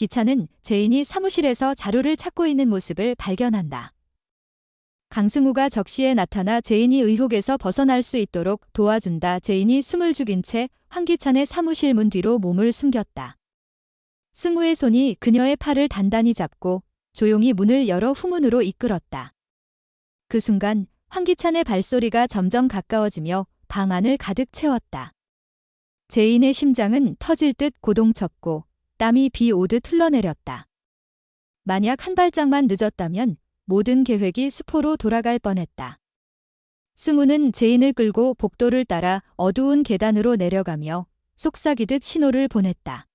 기찬은 제인이 사무실에서 자료를 찾고 있는 모습을 발견한다. 강승우가 적시에 나타나 제인이 의혹에서 벗어날 수 있도록 도와준다. 제인이 숨을 죽인 채 황기찬의 사무실 문 뒤로 몸을 숨겼다. 승우의 손이 그녀의 팔을 단단히 잡고 조용히 문을 열어 후문으로 이끌었다. 그 순간 황기찬의 발소리가 점점 가까워지며 방 안을 가득 채웠다. 제인의 심장은 터질 듯 고동쳤고 땀이 비 오듯 흘러내렸다. 만약 한 발짝만 늦었다면 모든 계획이 수포로 돌아갈 뻔했다. 승우는 제인을 끌고 복도를 따라 어두운 계단으로 내려가며 속삭이듯 신호를 보냈다.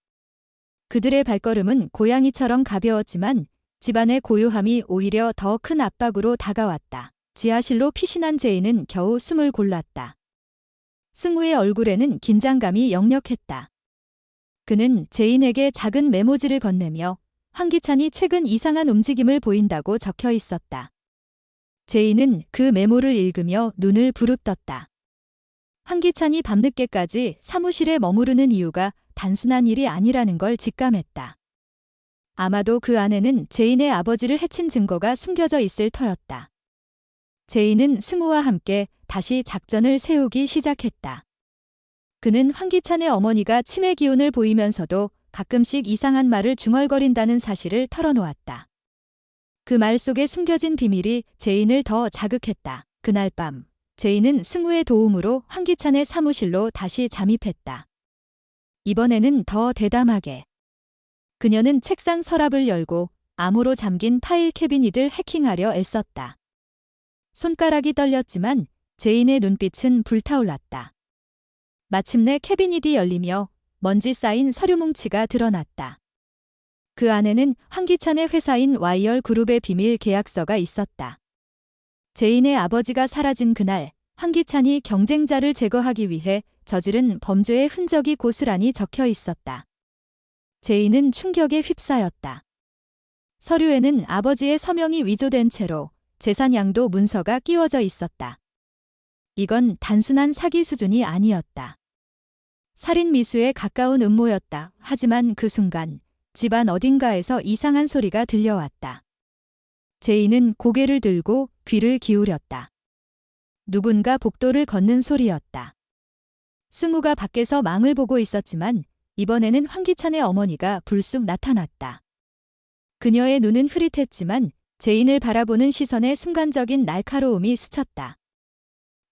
그들의 발걸음은 고양이처럼 가벼웠지만 집안의 고요함이 오히려 더 큰 압박으로 다가왔다. 지하실로 피신한 제인은 겨우 숨을 골랐다. 승우의 얼굴에는 긴장감이 역력했다. 그는 제인에게 작은 메모지를 건네며 황기찬이 최근 이상한 움직임을 보인다고 적혀 있었다. 제인은 그 메모를 읽으며 눈을 부릅떴다. 황기찬이 밤늦게까지 사무실에 머무르는 이유가 단순한 일이 아니라는 걸 직감했다. 아마도 그 안에는 제인의 아버지를 해친 증거가 숨겨져 있을 터였다. 제인은 승우와 함께 다시 작전을 세우기 시작했다. 그는 황기찬의 어머니가 치매 기운을 보이면서도 가끔씩 이상한 말을 중얼거린다는 사실을 털어놓았다. 그 말 속에 숨겨진 비밀이 제인을 더 자극했다. 그날 밤, 제인은 승우의 도움으로 황기찬의 사무실로 다시 잠입했다. 이번에는 더 대담하게. 그녀는 책상 서랍을 열고 암호로 잠긴 파일 캐비닛을 해킹하려 애썼다. 손가락이 떨렸지만 제인의 눈빛은 불타올랐다. 마침내 캐비닛이 열리며 먼지 쌓인 서류 뭉치가 드러났다. 그 안에는 황기찬의 회사인 와이얼 그룹의 비밀 계약서가 있었다. 제인의 아버지가 사라진 그날, 황기찬이 경쟁자를 제거하기 위해 저지른 범죄의 흔적이 고스란히 적혀 있었다. 제인은 충격에 휩싸였다. 서류에는 아버지의 서명이 위조된 채로 재산양도 문서가 끼워져 있었다. 이건 단순한 사기 수준이 아니었다. 살인 미수에 가까운 음모였다. 하지만 그 순간 집안 어딘가에서 이상한 소리가 들려왔다. 제인은 고개를 들고 귀를 기울였다. 누군가 복도를 걷는 소리였다. 승우가 밖에서 망을 보고 있었지만 이번에는 황기찬의 어머니가 불쑥 나타났다. 그녀의 눈은 흐릿했지만 제인을 바라보는 시선에 순간적인 날카로움이 스쳤다.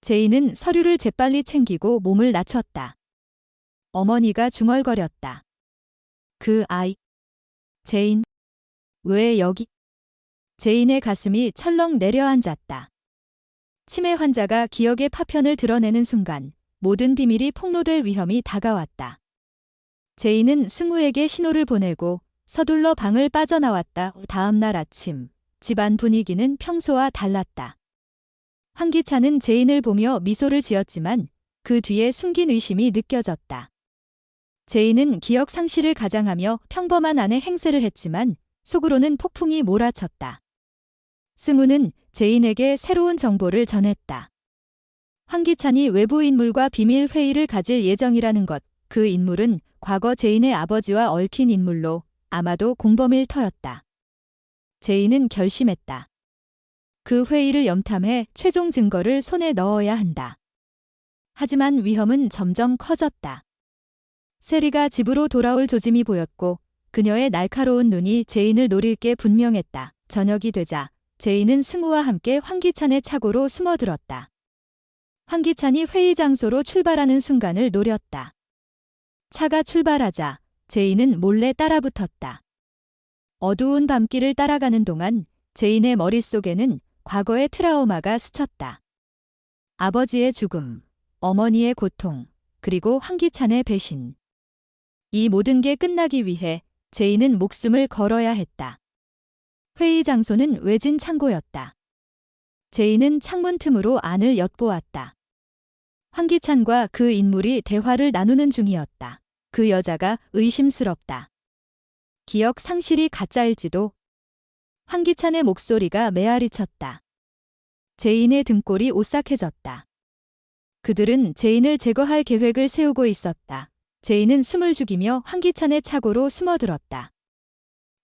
제인은 서류를 재빨리 챙기고 몸을 낮췄다. 어머니가 중얼거렸다. 그 아이. 제인. 왜 여기? 제인의 가슴이 철렁 내려앉았다. 치매 환자가 기억의 파편을 드러내는 순간 모든 비밀이 폭로될 위험이 다가왔다. 제인은 승우에게 신호를 보내고 서둘러 방을 빠져나왔다. 다음 날 아침, 집안 분위기는 평소와 달랐다. 황기찬은 제인을 보며 미소를 지었지만 그 뒤에 숨긴 의심이 느껴졌다. 제인은 기억 상실을 가장하며 평범한 아내 행세를 했지만 속으로는 폭풍이 몰아쳤다. 승우는 제인에게 새로운 정보를 전했다. 황기찬이 외부 인물과 비밀 회의를 가질 예정이라는 것, 그 인물은 과거 제인의 아버지와 얽힌 인물로 아마도 공범일 터였다. 제인은 결심했다. 그 회의를 염탐해 최종 증거를 손에 넣어야 한다. 하지만 위험은 점점 커졌다. 세리가 집으로 돌아올 조짐이 보였고 그녀의 날카로운 눈이 제인을 노릴 게 분명했다. 저녁이 되자 제인은 승우와 함께 황기찬의 차고로 숨어들었다. 황기찬이 회의 장소로 출발하는 순간을 노렸다. 차가 출발하자 제인은 몰래 따라붙었다. 어두운 밤길을 따라가는 동안 제인의 머릿속에는 과거의 트라우마가 스쳤다. 아버지의 죽음, 어머니의 고통, 그리고 황기찬의 배신. 이 모든 게 끝나기 위해 제인은 목숨을 걸어야 했다. 회의 장소는 외진 창고였다. 제인은 창문 틈으로 안을 엿보았다. 황기찬과 그 인물이 대화를 나누는 중이었다. 그 여자가 의심스럽다. 기억 상실이 가짜일지도. 황기찬의 목소리가 메아리쳤다. 제인의 등골이 오싹해졌다. 그들은 제인을 제거할 계획을 세우고 있었다. 제인은 숨을 죽이며 황기찬의 차고로 숨어들었다.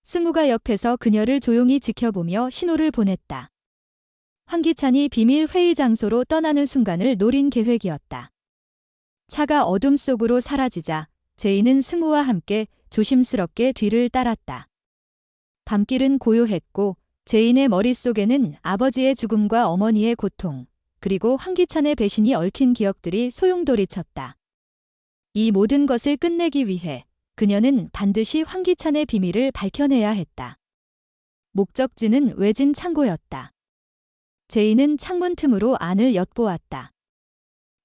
승우가 옆에서 그녀를 조용히 지켜보며 신호를 보냈다. 황기찬이 비밀 회의 장소로 떠나는 순간을 노린 계획이었다. 차가 어둠 속으로 사라지자 제이는 승우와 함께 조심스럽게 뒤를 따랐다. 밤길은 고요했고 제인의 머릿속에는 아버지의 죽음과 어머니의 고통, 그리고 황기찬의 배신이 얽힌 기억들이 소용돌이쳤다. 이 모든 것을 끝내기 위해 그녀는 반드시 황기찬의 비밀을 밝혀내야 했다. 목적지는 외진 창고였다. 제인은 창문 틈으로 안을 엿보았다.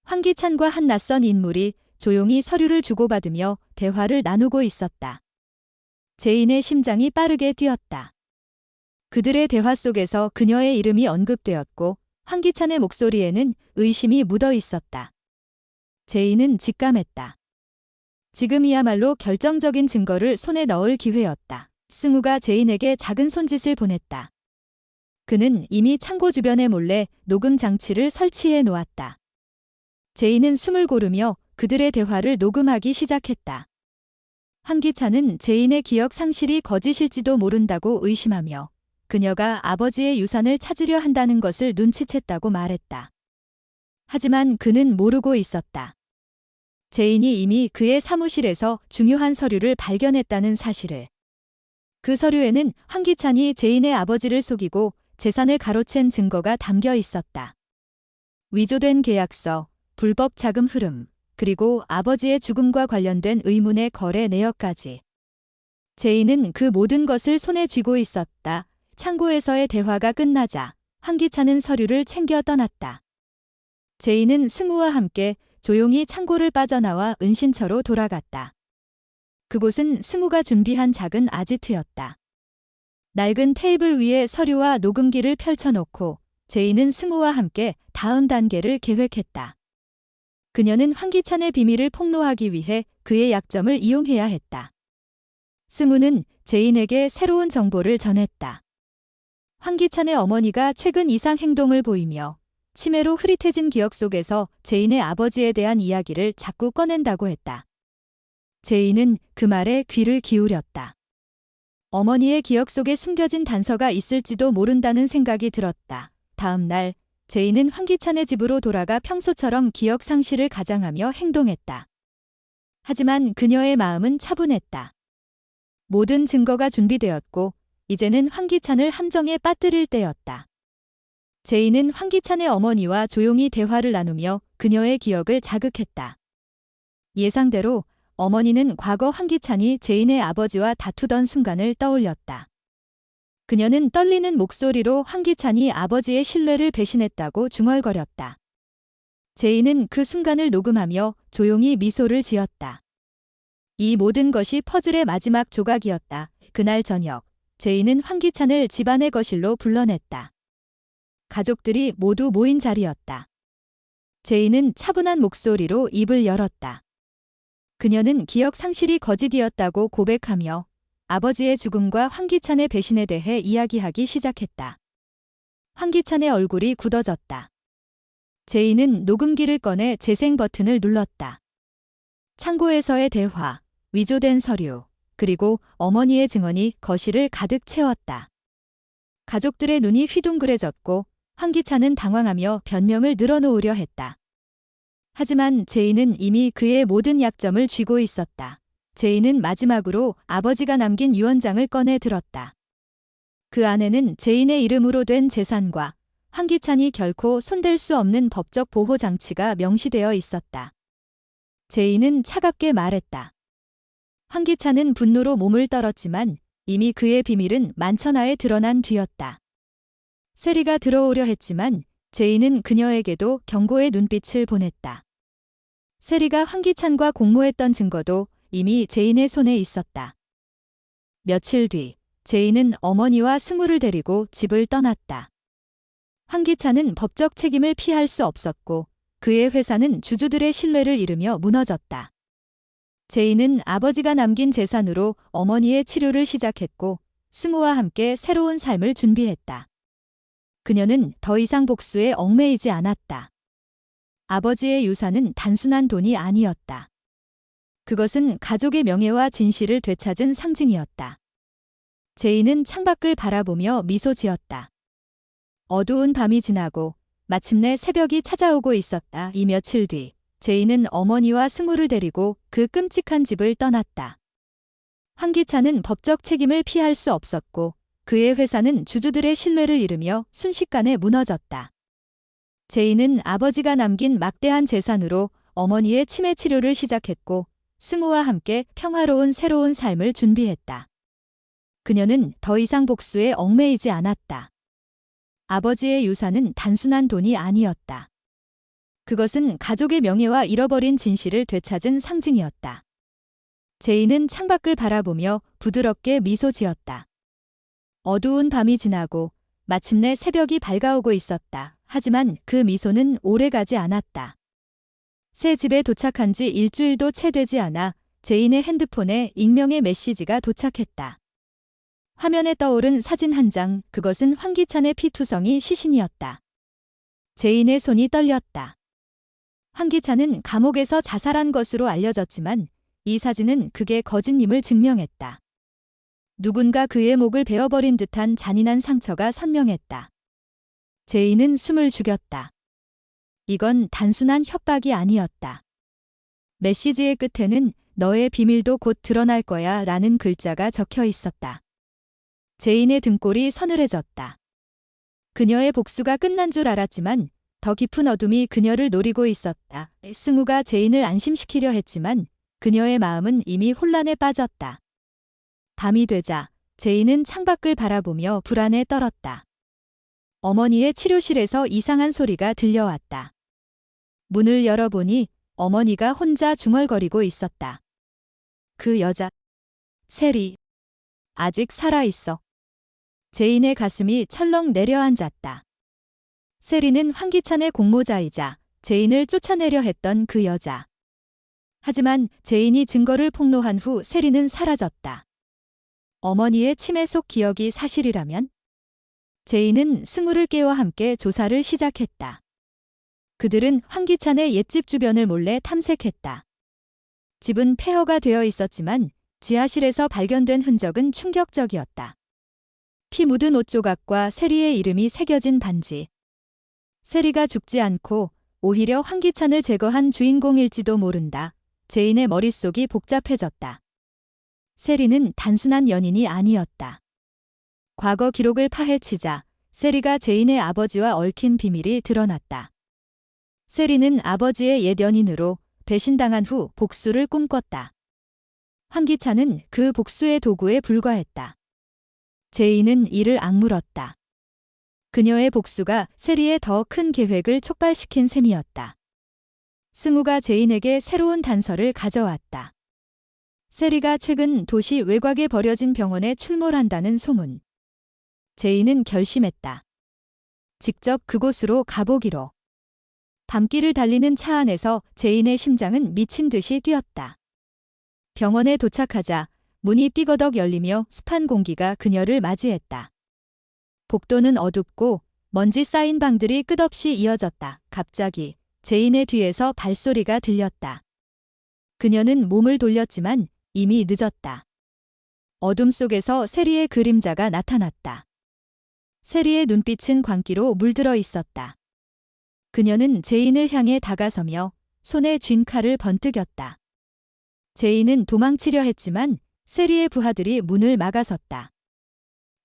황기찬과 한 낯선 인물이 조용히 서류를 주고받으며 대화를 나누고 있었다. 제인의 심장이 빠르게 뛰었다. 그들의 대화 속에서 그녀의 이름이 언급되었고 황기찬의 목소리에는 의심이 묻어 있었다. 제인은 직감했다. 지금이야말로 결정적인 증거를 손에 넣을 기회였다. 승우가 제인에게 작은 손짓을 보냈다. 그는 이미 창고 주변에 몰래 녹음 장치를 설치해 놓았다. 제인은 숨을 고르며 그들의 대화를 녹음하기 시작했다. 황기찬은 제인의 기억 상실이 거짓일지도 모른다고 의심하며 그녀가 아버지의 유산을 찾으려 한다는 것을 눈치챘다고 말했다. 하지만 그는 모르고 있었다. 제인이 이미 그의 사무실에서 중요한 서류를 발견했다는 사실을. 그 서류에는 황기찬이 제인의 아버지를 속이고 재산을 가로챈 증거가 담겨 있었다. 위조된 계약서, 불법 자금 흐름, 그리고 아버지의 죽음과 관련된 의문의 거래 내역까지. 제인은 그 모든 것을 손에 쥐고 있었다. 창고에서의 대화가 끝나자 황기찬은 서류를 챙겨 떠났다. 제인은 승우와 함께 조용히 창고를 빠져나와 은신처로 돌아갔다. 그곳은 승우가 준비한 작은 아지트였다. 낡은 테이블 위에 서류와 녹음기를 펼쳐놓고 제인은 승우와 함께 다음 단계를 계획했다. 그녀는 황기찬의 비밀을 폭로하기 위해 그의 약점을 이용해야 했다. 승우는 제인에게 새로운 정보를 전했다. 황기찬의 어머니가 최근 이상 행동을 보이며 치매로 흐릿해진 기억 속에서 제인의 아버지에 대한 이야기를 자꾸 꺼낸다고 했다. 제인은 그 말에 귀를 기울였다. 어머니의 기억 속에 숨겨진 단서가 있을지도 모른다는 생각이 들었다. 다음 날 제인은 황기찬의 집으로 돌아가 평소처럼 기억 상실을 가장하며 행동했다. 하지만 그녀의 마음은 차분했다. 모든 증거가 준비되었고 이제는 황기찬을 함정에 빠뜨릴 때였다. 제인은 황기찬의 어머니와 조용히 대화를 나누며 그녀의 기억을 자극했다. 예상대로 어머니는 과거 황기찬이 제인의 아버지와 다투던 순간을 떠올렸다. 그녀는 떨리는 목소리로 황기찬이 아버지의 신뢰를 배신했다고 중얼거렸다. 제인은 그 순간을 녹음하며 조용히 미소를 지었다. 이 모든 것이 퍼즐의 마지막 조각이었다. 그날 저녁, 제인은 황기찬을 집안의 거실로 불러냈다. 가족들이 모두 모인 자리였다. 제인은 차분한 목소리로 입을 열었다. 그녀는 기억 상실이 거짓이었다고 고백하며 아버지의 죽음과 황기찬의 배신에 대해 이야기하기 시작했다. 황기찬의 얼굴이 굳어졌다. 제인은 녹음기를 꺼내 재생 버튼을 눌렀다. 창고에서의 대화, 위조된 서류, 그리고 어머니의 증언이 거실을 가득 채웠다. 가족들의 눈이 휘둥그레졌고 황기찬은 당황하며 변명을 늘어놓으려 했다. 하지만 제인은 이미 그의 모든 약점을 쥐고 있었다. 제인은 마지막으로 아버지가 남긴 유언장을 꺼내 들었다. 그 안에는 제인의 이름으로 된 재산과 황기찬이 결코 손댈 수 없는 법적 보호 장치가 명시되어 있었다. 제인은 차갑게 말했다. 황기찬은 분노로 몸을 떨었지만 이미 그의 비밀은 만천하에 드러난 뒤였다. 세리가 들어오려 했지만 제인은 그녀에게도 경고의 눈빛을 보냈다. 세리가 황기찬과 공모했던 증거도 이미 제인의 손에 있었다. 며칠 뒤 제인은 어머니와 승우를 데리고 집을 떠났다. 황기찬은 법적 책임을 피할 수 없었고 그의 회사는 주주들의 신뢰를 잃으며 무너졌다. 제인은 아버지가 남긴 재산으로 어머니의 치료를 시작했고 승우와 함께 새로운 삶을 준비했다. 그녀는 더 이상 복수에 얽매이지 않았다. 아버지의 유산은 단순한 돈이 아니었다. 그것은 가족의 명예와 진실을 되찾은 상징이었다. 제인은 창밖을 바라보며 미소 지었다. 어두운 밤이 지나고 마침내 새벽이 찾아오고 있었다. 이 며칠 뒤 제인은 어머니와 승우를 데리고 그 끔찍한 집을 떠났다. 황기찬은 법적 책임을 피할 수 없었고 그의 회사는 주주들의 신뢰를 잃으며 순식간에 무너졌다. 제인은 아버지가 남긴 막대한 재산으로 어머니의 치매 치료를 시작했고 승우와 함께 평화로운 새로운 삶을 준비했다. 그녀는 더 이상 복수에 얽매이지 않았다. 아버지의 유산은 단순한 돈이 아니었다. 그것은 가족의 명예와 잃어버린 진실을 되찾은 상징이었다. 제인은 창밖을 바라보며 부드럽게 미소 지었다. 어두운 밤이 지나고 마침내 새벽이 밝아오고 있었다. 하지만 그 미소는 오래가지 않았다. 새 집에 도착한 지 일주일도 채 되지 않아 제인의 핸드폰에 익명의 메시지가 도착했다. 화면에 떠오른 사진 한 장, 그것은 황기찬의 피투성이 시신이었다. 제인의 손이 떨렸다. 황기찬은 감옥에서 자살한 것으로 알려졌지만 이 사진은 그게 거짓임을 증명했다. 누군가 그의 목을 베어버린 듯한 잔인한 상처가 선명했다. 제인은 숨을 죽였다. 이건 단순한 협박이 아니었다. 메시지의 끝에는 너의 비밀도 곧 드러날 거야 라는 글자가 적혀 있었다. 제인의 등골이 서늘해졌다. 그녀의 복수가 끝난 줄 알았지만 더 깊은 어둠이 그녀를 노리고 있었다. 승우가 제인을 안심시키려 했지만 그녀의 마음은 이미 혼란에 빠졌다. 밤이 되자 제인은 창밖을 바라보며 불안에 떨었다. 어머니의 치료실에서 이상한 소리가 들려왔다. 문을 열어보니 어머니가 혼자 중얼거리고 있었다. 그 여자, 세리, 아직 살아있어. 제인의 가슴이 철렁 내려앉았다. 세리는 황기찬의 공모자이자 제인을 쫓아내려 했던 그 여자. 하지만 제인이 증거를 폭로한 후 세리는 사라졌다. 어머니의 치매 속 기억이 사실이라면? 제인은 승우를 깨워 함께 조사를 시작했다. 그들은 황기찬의 옛집 주변을 몰래 탐색했다. 집은 폐허가 되어 있었지만 지하실에서 발견된 흔적은 충격적이었다. 피 묻은 옷 조각과 세리의 이름이 새겨진 반지. 세리가 죽지 않고 오히려 황기찬을 제거한 주인공일지도 모른다. 제인의 머릿속이 복잡해졌다. 세리는 단순한 연인이 아니었다. 과거 기록을 파헤치자 세리가 제인의 아버지와 얽힌 비밀이 드러났다. 세리는 아버지의 옛 연인으로 배신당한 후 복수를 꿈꿨다. 황기찬은 그 복수의 도구에 불과했다. 제인은 이를 악물었다. 그녀의 복수가 세리의 더 큰 계획을 촉발시킨 셈이었다. 승우가 제인에게 새로운 단서를 가져왔다. 세리가 최근 도시 외곽에 버려진 병원에 출몰한다는 소문. 제인은 결심했다. 직접 그곳으로 가보기로. 밤길을 달리는 차 안에서 제인의 심장은 미친 듯이 뛰었다. 병원에 도착하자 문이 삐거덕 열리며 습한 공기가 그녀를 맞이했다. 복도는 어둡고 먼지 쌓인 방들이 끝없이 이어졌다. 갑자기 제인의 뒤에서 발소리가 들렸다. 그녀는 몸을 돌렸지만 이미 늦었다. 어둠 속에서 세리의 그림자가 나타났다. 세리의 눈빛은 광기로 물들어 있었다. 그녀는 제인을 향해 다가서며 손에 쥔 칼을 번뜩였다. 제인은 도망치려 했지만 세리의 부하들이 문을 막아섰다.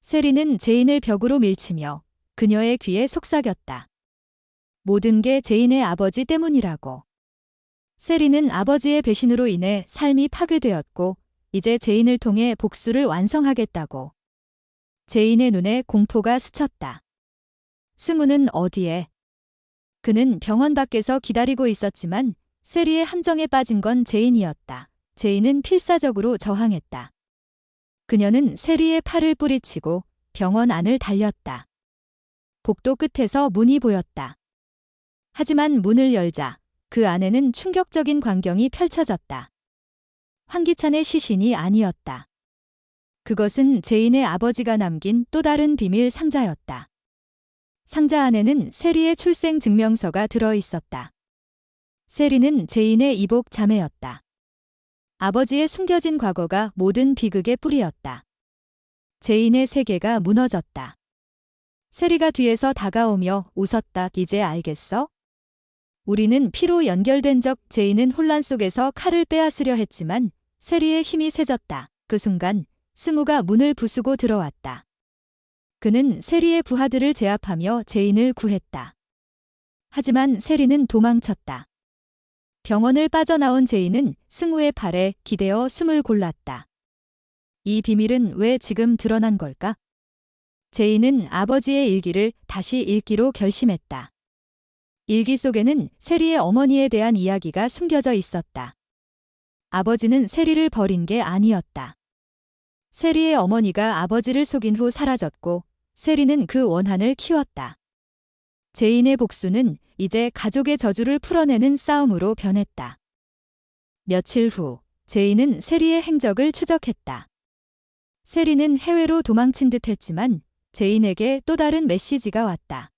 세리는 제인을 벽으로 밀치며 그녀의 귀에 속삭였다. 모든 게 제인의 아버지 때문이라고. 세리는 아버지의 배신으로 인해 삶이 파괴되었고 이제 제인을 통해 복수를 완성하겠다고. 제인의 눈에 공포가 스쳤다. 승우는 어디에? 그는 병원 밖에서 기다리고 있었지만 세리의 함정에 빠진 건 제인이었다. 제인은 필사적으로 저항했다. 그녀는 세리의 팔을 뿌리치고 병원 안을 달렸다. 복도 끝에서 문이 보였다. 하지만 문을 열자 그 안에는 충격적인 광경이 펼쳐졌다. 황기찬의 시신이 아니었다. 그것은 제인의 아버지가 남긴 또 다른 비밀 상자였다. 상자 안에는 세리의 출생 증명서가 들어 있었다. 세리는 제인의 이복 자매였다. 아버지의 숨겨진 과거가 모든 비극의 뿌리였다. 제인의 세계가 무너졌다. 세리가 뒤에서 다가오며 웃었다. 이제 알겠어? 우리는 피로 연결된 적. 제인은 혼란 속에서 칼을 빼앗으려 했지만 세리의 힘이 세졌다. 그 순간 스무가 문을 부수고 들어왔다. 그는 세리의 부하들을 제압하며 제인을 구했다. 하지만 세리는 도망쳤다. 병원을 빠져나온 제인은 승우의 팔에 기대어 숨을 골랐다. 이 비밀은 왜 지금 드러난 걸까? 제인은 아버지의 일기를 다시 읽기로 결심했다. 일기 속에는 세리의 어머니에 대한 이야기가 숨겨져 있었다. 아버지는 세리를 버린 게 아니었다. 세리의 어머니가 아버지를 속인 후 사라졌고 세리는 그 원한을 키웠다. 제인의 복수는 이제 가족의 저주를 풀어내는 싸움으로 변했다. 며칠 후 제인은 세리의 행적을 추적했다. 세리는 해외로 도망친 듯 했지만 제인에게 또 다른 메시지가 왔다.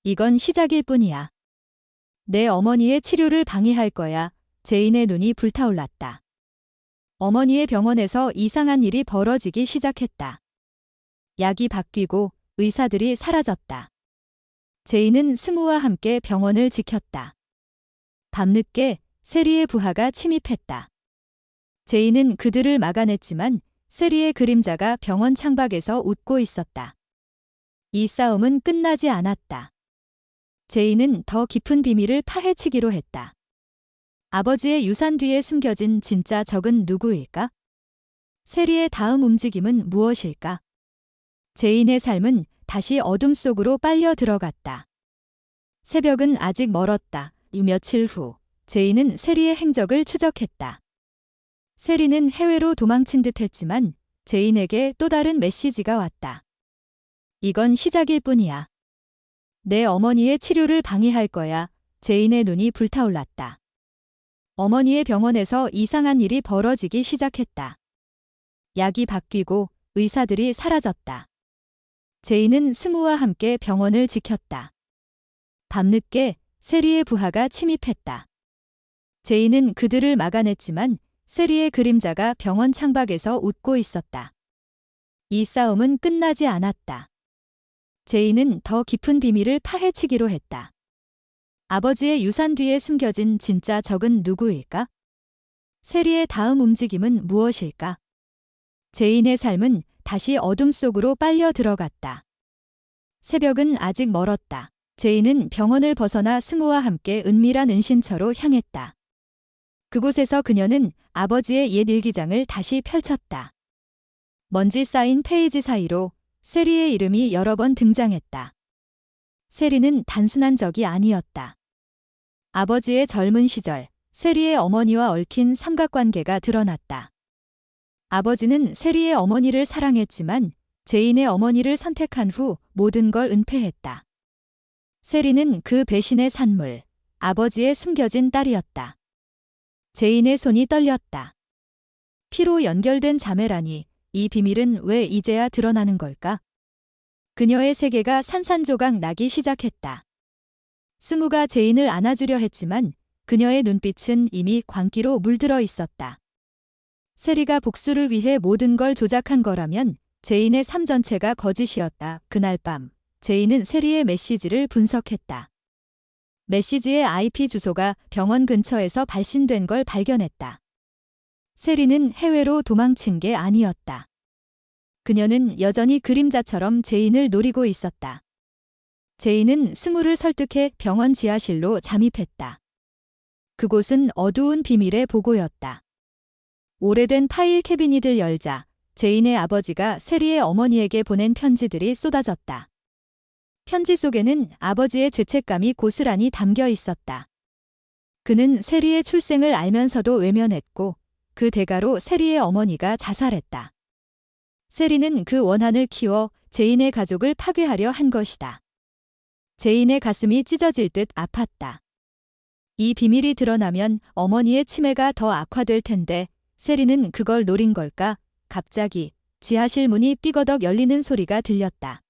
이건 시작일 뿐이야. 내 어머니의 치료를 방해할 거야. 제인의 눈이 불타올랐다. 어머니의 병원에서 이상한 일이 벌어지기 시작했다. 약이 바뀌고 의사들이 사라졌다. 제인은 승우와 함께 병원을 지켰다. 밤늦게 세리의 부하가 침입했다. 제인은 그들을 막아냈지만 세리의 그림자가 병원 창밖에서 웃고 있었다. 이 싸움은 끝나지 않았다. 제인은 더 깊은 비밀을 파헤치기로 했다. 아버지의 유산 뒤에 숨겨진 진짜 적은 누구일까? 세리의 다음 움직임은 무엇일까? 제인의 삶은 다시 어둠 속으로 빨려 들어갔다. 새벽은 아직 멀었다. 이 며칠 후 제인은 세리의 행적을 추적했다. 세리는 해외로 도망친 듯 했지만 제인에게 또 다른 메시지가 왔다. 이건 시작일 뿐이야. 내 어머니의 치료를 방해할 거야. 제인의 눈이 불타올랐다. 어머니의 병원에서 이상한 일이 벌어지기 시작했다. 약이 바뀌고 의사들이 사라졌다. 제인은 승우와 함께 병원을 지켰다. 밤늦게 세리의 부하가 침입했다. 제인은 그들을 막아냈지만 세리의 그림자가 병원 창밖에서 웃고 있었다. 이 싸움은 끝나지 않았다. 제인은 더 깊은 비밀을 파헤치기로 했다. 아버지의 유산 뒤에 숨겨진 진짜 적은 누구일까? 세리의 다음 움직임은 무엇일까? 제인의 삶은 다시 어둠 속으로 빨려 들어갔다. 새벽은 아직 멀었다. 제인은 병원을 벗어나 승우와 함께 은밀한 은신처로 향했다. 그곳에서 그녀는 아버지의 옛 일기장을 다시 펼쳤다. 먼지 쌓인 페이지 사이로 세리의 이름이 여러 번 등장했다. 세리는 단순한 적이 아니었다. 아버지의 젊은 시절, 세리의 어머니와 얽힌 삼각관계가 드러났다. 아버지는 세리의 어머니를 사랑했지만 제인의 어머니를 선택한 후 모든 걸 은폐했다. 세리는 그 배신의 산물, 아버지의 숨겨진 딸이었다. 제인의 손이 떨렸다. 피로 연결된 자매라니, 이 비밀은 왜 이제야 드러나는 걸까? 그녀의 세계가 산산조각 나기 시작했다. 승우가 제인을 안아주려 했지만 그녀의 눈빛은 이미 광기로 물들어 있었다. 세리가 복수를 위해 모든 걸 조작한 거라면 제인의 삶 전체가 거짓이었다. 그날 밤, 제인은 세리의 메시지를 분석했다. 메시지의 IP 주소가 병원 근처에서 발신된 걸 발견했다. 세리는 해외로 도망친 게 아니었다. 그녀는 여전히 그림자처럼 제인을 노리고 있었다. 제인은 승우를 설득해 병원 지하실로 잠입했다. 그곳은 어두운 비밀의 보고였다. 오래된 파일 캐비닛을 열자 제인의 아버지가 세리의 어머니에게 보낸 편지들이 쏟아졌다. 편지 속에는 아버지의 죄책감이 고스란히 담겨 있었다. 그는 세리의 출생을 알면서도 외면했고 그 대가로 세리의 어머니가 자살했다. 세리는 그 원한을 키워 제인의 가족을 파괴하려 한 것이다. 제인의 가슴이 찢어질 듯 아팠다. 이 비밀이 드러나면 어머니의 치매가 더 악화될 텐데 세리는 그걸 노린 걸까? 갑자기 지하실 문이 삐거덕 열리는 소리가 들렸다.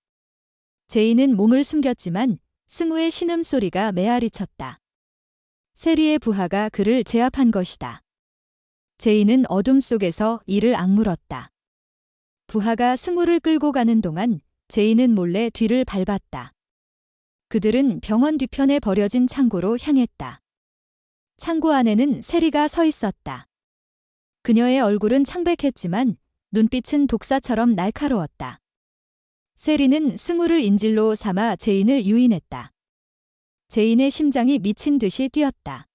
제인은 몸을 숨겼지만 승우의 신음소리가 메아리쳤다. 세리의 부하가 그를 제압한 것이다. 제인은 어둠 속에서 이를 악물었다. 부하가 승우를 끌고 가는 동안 제이는 몰래 뒤를 밟았다. 그들은 병원 뒤편에 버려진 창고로 향했다. 창고 안에는 세리가 서 있었다. 그녀의 얼굴은 창백했지만 눈빛은 독사처럼 날카로웠다. 세리는 승우를 인질로 삼아 제인을 유인했다. 제인의 심장이 미친 듯이 뛰었다.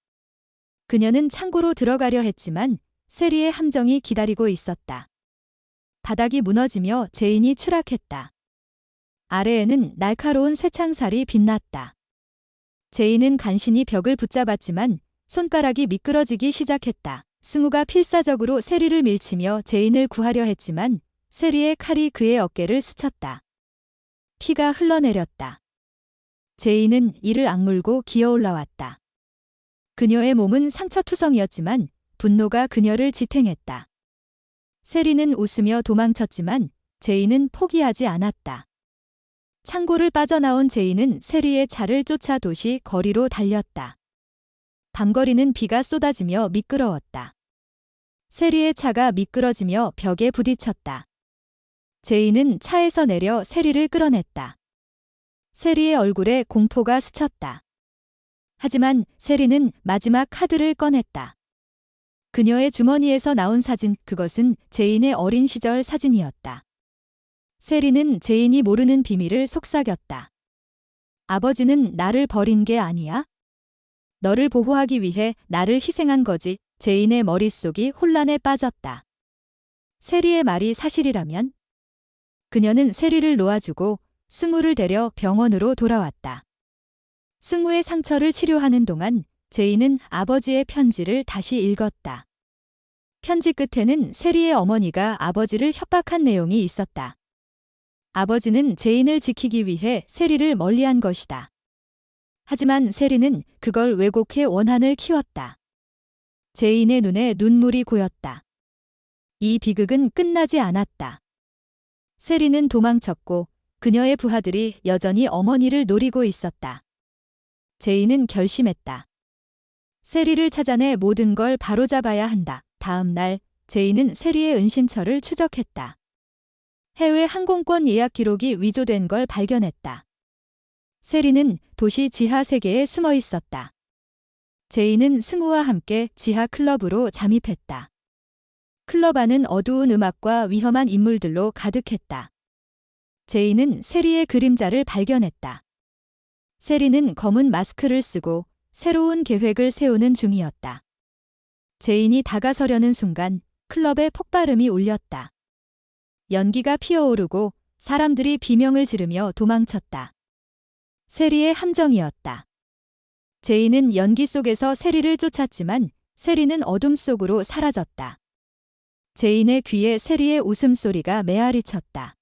그녀는 창고로 들어가려 했지만 세리의 함정이 기다리고 있었다. 바닥이 무너지며 제인이 추락했다. 아래에는 날카로운 쇠창살이 빛났다. 제인은 간신히 벽을 붙잡았지만 손가락이 미끄러지기 시작했다. 승우가 필사적으로 세리를 밀치며 제인을 구하려 했지만 세리의 칼이 그의 어깨를 스쳤다. 피가 흘러내렸다. 제인은 이를 악물고 기어 올라왔다. 그녀의 몸은 상처투성이었지만 분노가 그녀를 지탱했다. 세리는 웃으며 도망쳤지만 제인은 포기하지 않았다. 창고를 빠져나온 제인은 세리의 차를 쫓아 도시 거리로 달렸다. 밤거리는 비가 쏟아지며 미끄러웠다. 세리의 차가 미끄러지며 벽에 부딪혔다. 제인은 차에서 내려 세리를 끌어냈다. 세리의 얼굴에 공포가 스쳤다. 하지만 세리는 마지막 카드를 꺼냈다. 그녀의 주머니에서 나온 사진, 그것은 제인의 어린 시절 사진이었다. 세리는 제인이 모르는 비밀을 속삭였다. 아버지는 나를 버린 게 아니야? 너를 보호하기 위해 나를 희생한 거지. 제인의 머릿속이 혼란에 빠졌다. 세리의 말이 사실이라면? 그녀는 세리를 놓아주고 승우를 데려 병원으로 돌아왔다. 승우의 상처를 치료하는 동안 제인은 아버지의 편지를 다시 읽었다. 편지 끝에는 세리의 어머니가 아버지를 협박한 내용이 있었다. 아버지는 제인을 지키기 위해 세리를 멀리한 것이다. 하지만 세리는 그걸 왜곡해 원한을 키웠다. 제인의 눈에 눈물이 고였다. 이 비극은 끝나지 않았다. 세리는 도망쳤고 그녀의 부하들이 여전히 어머니를 노리고 있었다. 제인은 결심했다. 세리를 찾아내 모든 걸 바로잡아야 한다. 다음 날 제인은 세리의 은신처를 추적했다. 해외 항공권 예약 기록이 위조된 걸 발견했다. 세리는 도시 지하 세계에 숨어 있었다. 제인은 승우와 함께 지하 클럽으로 잠입했다. 클럽 안은 어두운 음악과 위험한 인물들로 가득했다. 제인은 세리의 그림자를 발견했다. 세리는 검은 마스크를 쓰고 새로운 계획을 세우는 중이었다. 제인이 다가서려는 순간 클럽에 폭발음이 울렸다. 연기가 피어오르고 사람들이 비명을 지르며 도망쳤다. 세리의 함정이었다. 제인은 연기 속에서 세리를 쫓았지만 세리는 어둠 속으로 사라졌다. 제인의 귀에 세리의 웃음소리가 메아리쳤다.